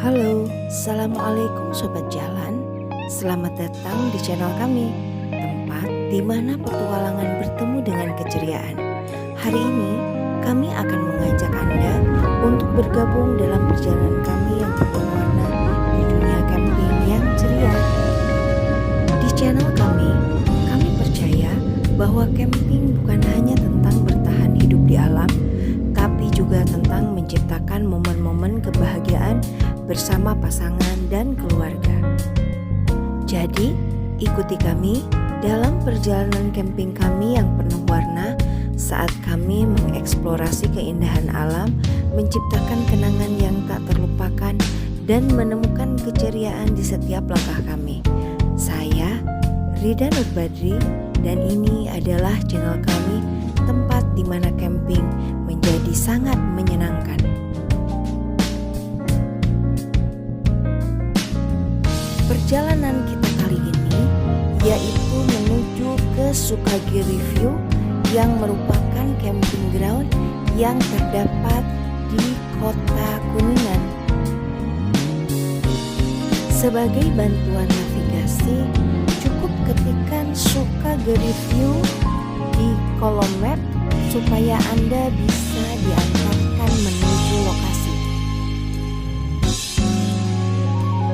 Halo, Assalamualaikum Sobat Jalan. Selamat datang di channel kami, tempat di mana petualangan bertemu dengan keceriaan. Hari ini, kami akan mengajak Anda untuk bergabung dalam perjalanan kami yang penuh warna di dunia camping yang ceria. Di channel kami percaya bahwa camping bukan hanya tentang bertahan hidup di alam, tapi juga tentang menciptakan momen-momen kebahagiaan bersama pasangan dan keluarga. Jadi, ikuti kami dalam perjalanan camping kami yang penuh warna saat kami mengeksplorasi keindahan alam, menciptakan kenangan yang tak terlupakan, dan menemukan keceriaan di setiap langkah kami. Saya, Rida Nurbadri, dan ini adalah channel kami, tempat di mana camping menjadi sangat menyenangkan. Perjalanan kita kali ini yaitu menuju ke Sukagiri View yang merupakan camping ground yang terdapat di Kota Kuningan. Sebagai bantuan navigasi, cukup ketikkan Sukagiri View di kolom map supaya Anda bisa diantarkan menuju lokasi.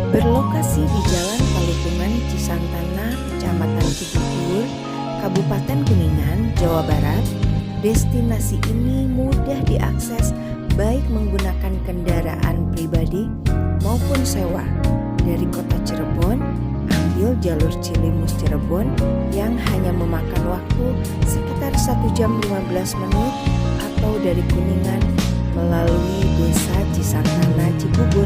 Berlokasi di Jalan Palutungan Cisantana, Kecamatan Cibubur, Kabupaten Kuningan, Jawa Barat, destinasi ini mudah diakses baik menggunakan kendaraan pribadi maupun sewa. Dari kota Cirebon, ambil jalur Cilimus Cirebon yang hanya memakan waktu sekitar 1 jam 15 menit, atau dari Kuningan melalui Desa Cisantana Cibubur.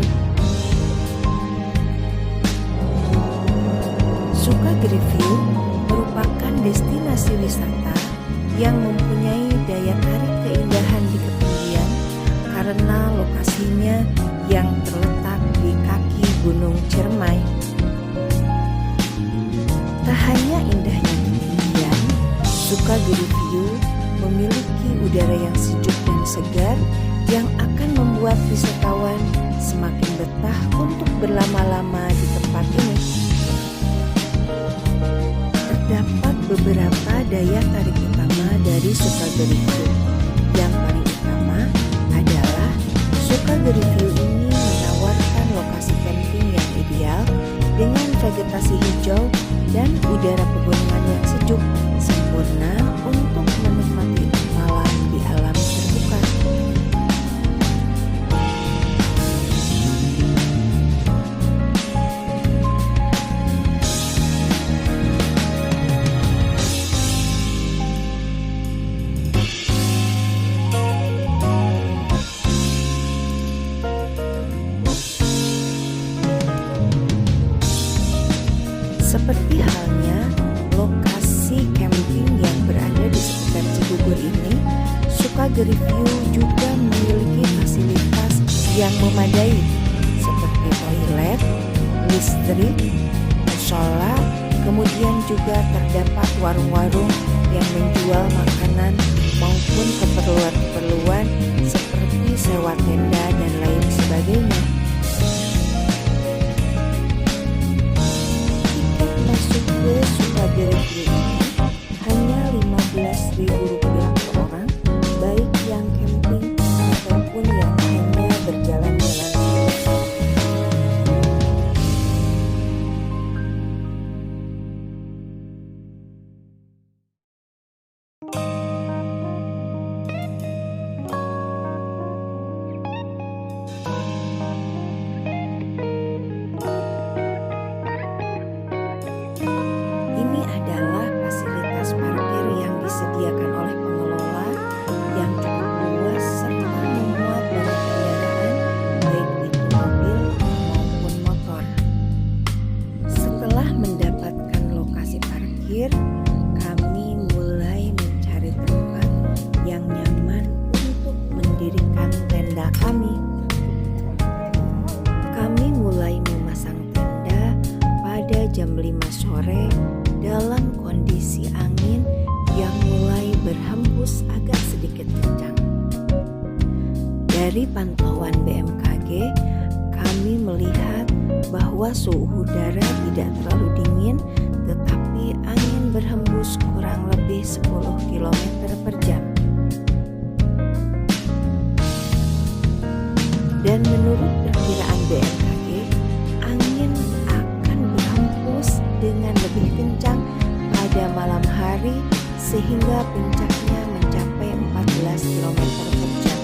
Sukagiri View merupakan destinasi wisata yang mempunyai daya tarik keindahan di ketinggian karena lokasinya yang terletak di kaki Gunung Ciremai. Tak hanya indahnya ketinggian, Sukagiri View memiliki udara yang sejuk dan segar yang akan membuat wisatawan semakin betah untuk berlama-lama di tempat ini. Terdapat beberapa daya tarik utama dari Sukagiri View. Yang paling utama adalah Sukagiri View ini menawarkan lokasi camping yang ideal dengan vegetasi hijau dan udara pegunungan yang sejuk, sempurna untuk menikmati malam di alam terbuka. Seperti halnya lokasi camping yang berada di sekitar Cibubur ini, Sukagiri View juga memiliki fasilitas yang memadai seperti toilet, listrik, musola, kemudian juga terdapat warung-warung yang menjual makanan maupun keperluan-keperluan seperti sewa tenda dan lain sebagainya. Masuk ke Sukagiri View ini hanya Rp15.000 per orang, baik yang camping ataupun yang hanya berjalan-jalan. Ini adalah fasilitas parkir yang disediakan oleh pengelola yang cukup luas serta memuat banyak kendaraan, baik itu mobil maupun motor. Setelah mendapatkan lokasi parkir, kami mulai mencari tempat yang nyaman untuk mendirikan tenda kami. Kami mulai memasang tenda pada jam 5 sore dalam kondisi angin yang mulai berhembus agak sedikit kencang. Dari pantauan BMKG, kami melihat bahwa suhu udara tidak terlalu dingin, tetapi angin berhembus kurang lebih 10 km per jam. Dan menurut perkiraan BMKG, angin akan berhembus dengan lebih kencang pada malam hari sehingga puncaknya mencapai 14 km per jam.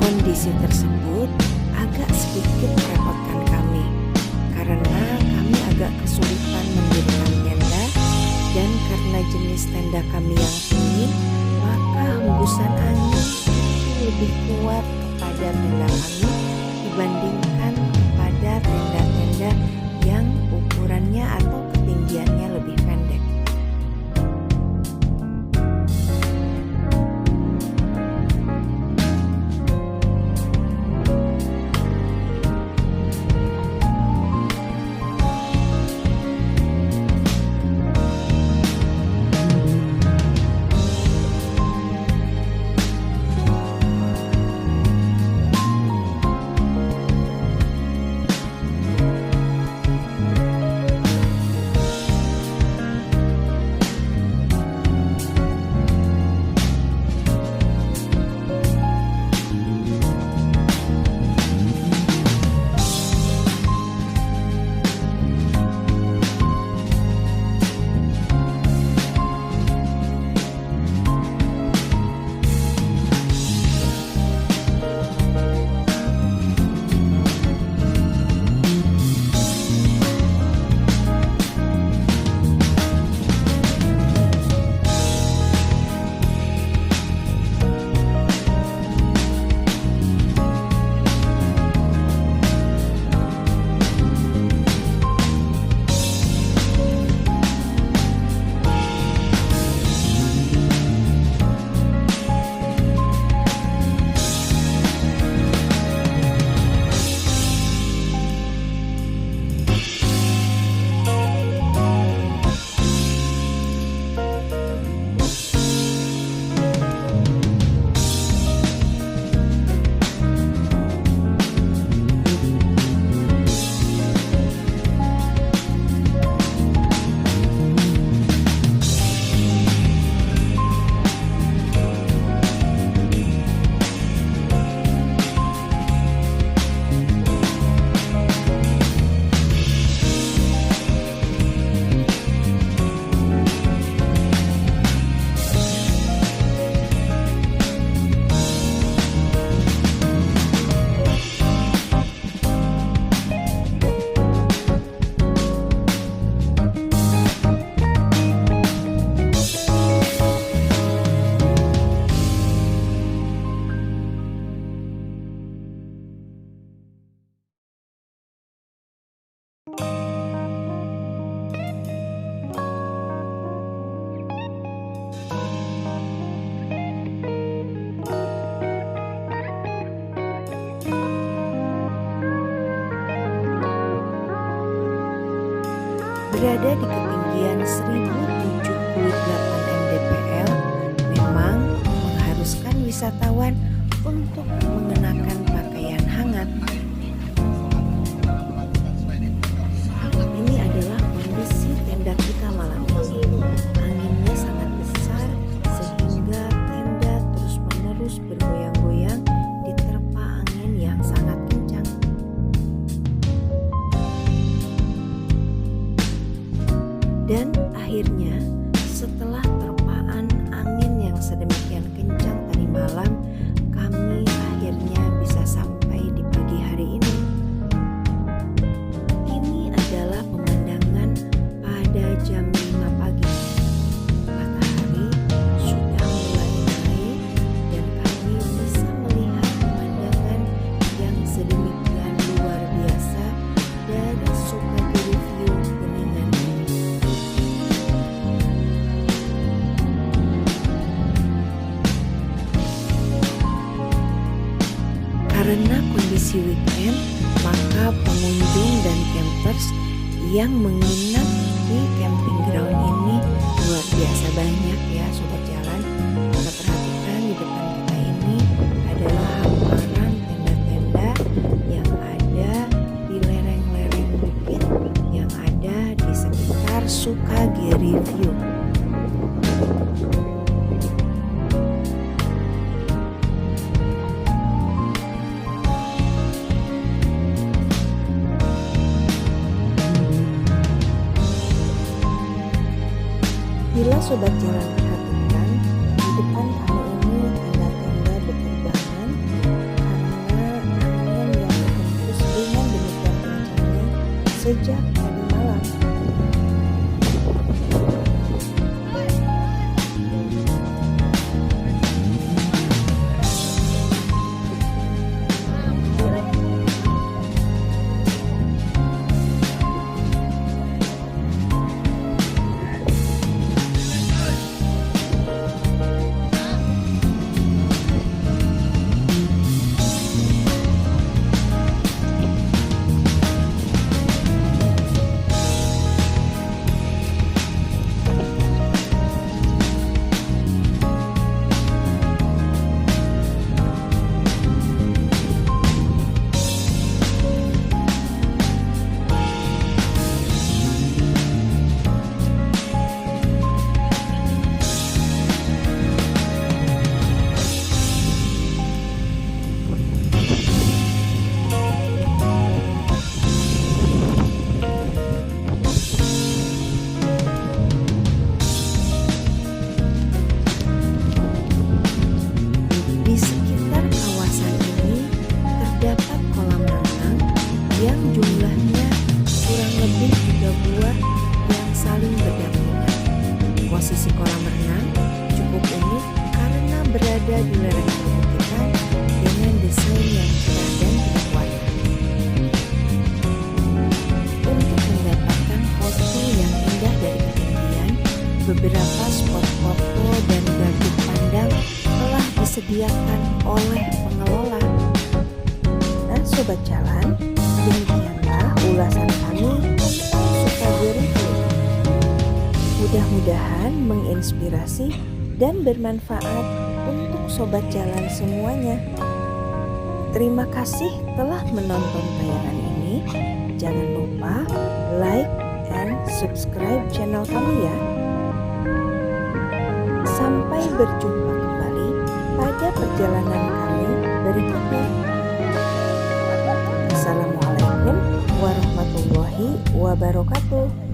Kondisi tersebut agak sedikit merepotkan kami karena kami agak kesulitan mendirikan tenda, dan karena jenis tenda kami yang tinggi, maka hembusan angin lebih kuat kepada tenda kami dibandingkan kepada tenda-tenda yang ukurannya atau ketinggiannya lebih pendek. Berada di ketinggian 1078 mdpl memang mengharuskan wisatawan untuk mengenakan pakaian hangat. Ini adalah kondisi tenda kita malam ini. Anginnya sangat besar sehingga tenda terus-menerus bergoyang-goyang diterpa angin yang sangat kencang. Dan akhirnya setelah terpaan angin yang sedemikian kencang tadi malam, kami akhirnya bisa sampai di pagi hari ini. Ini adalah pemandangan pada jam 5 pagi. Matahari sudah mulai naik dan kami bisa melihat pemandangan yang sedemikian luar biasa dari Sukagiri View Kuningan ini. Karena kondisi weekend, maka pengunjung dan campers yang menginap di camping ground ini luar biasa banyak ya sobat jalan. Kita perhatikan di depan kita ini adalah hamparan tenda-tenda yang ada Sobat Jalan perhatikan, di depan kami ini ada tenda berterbangan karena angin yang berhembus dengan demikian kencangnya sejak tadi malam. Di sekitar kawasan ini terdapat kolam renang yang jumlahnya kurang lebih 3 buah yang saling berdampingan. Posisi kolam renang cukup unik karena berada di lereng perbukitan dengan desain yang cerah dan penuh warna. Untuk mendapatkan foto yang indah dari ketinggian, beberapa spot foto dan gardu pandang telah disediakan oleh pengelola. Nah, Sobat Jalan, demikianlah ulasan kami tentang Sukagiri. Mudah-mudahan menginspirasi dan bermanfaat untuk Sobat Jalan semuanya. Terima kasih telah menonton tayangan ini. Jangan lupa like and subscribe channel kami ya. Sampai berjumpa kembali pada perjalanan kami berikutnya. Assalamualaikum warahmatullahi wabarakatuh.